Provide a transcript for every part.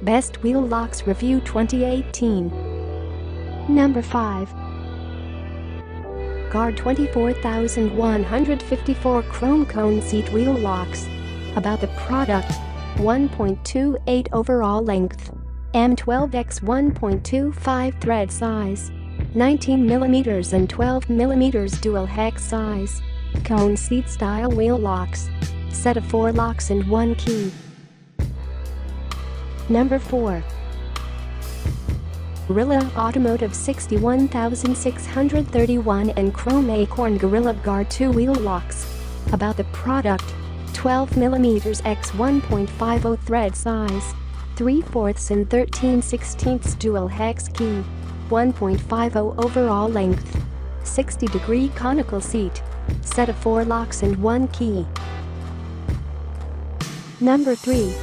Best Wheel Locks Review 2018. Number 5. Guard 24154 Chrome Cone Seat Wheel Locks. About the product: 1.28 overall length, M12x 1.25 thread size, 19mm and 12mm dual hex size. Cone seat style wheel locks. Set of 4 locks and 1 key. Number 4. Gorilla Automotive 61631 and Chrome Acorn Gorilla Guard 2 wheel locks. About the product: 12mm x 1.50 thread size, 3/4 and 13/16 dual hex key, 1.50 overall length, 60-degree conical seat. Set of 4 locks and 1 key. Number 3.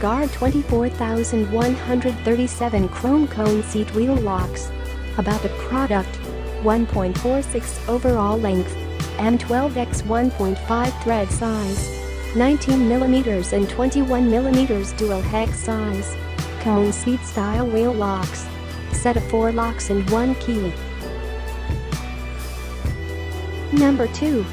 Guard 24137 Chrome Cone Seat Wheel Locks. About the product: 1.46 overall length, M12x 1.5 thread size, 19mm and 21mm dual hex size. Cone seat style wheel locks. Set of 4 locks and 1 key. Number 2.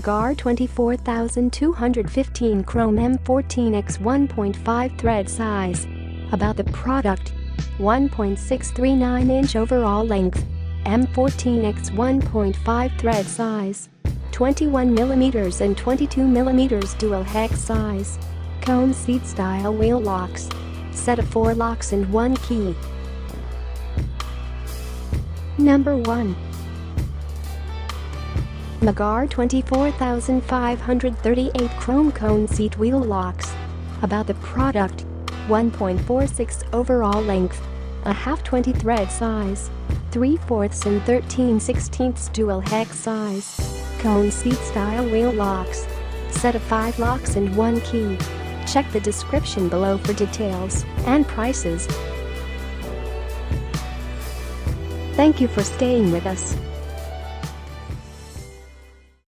Guard 24215 Chrome M14x 1.5 thread size. About the product: 1.639-inch overall length, M14x 1.5 thread size, 21mm and 22mm dual hex size. Cone seat style wheel locks. Set of 4 locks and 1 key. Number 1. Guard 24538 Chrome Cone Seat Wheel Locks. About the product: 1.46 overall length, a half 20 thread size, 3/4 and 13/16 dual hex size. Cone seat style wheel locks. Set of 5 locks and 1 key. Check the description below for details and prices. Thank you for staying with us.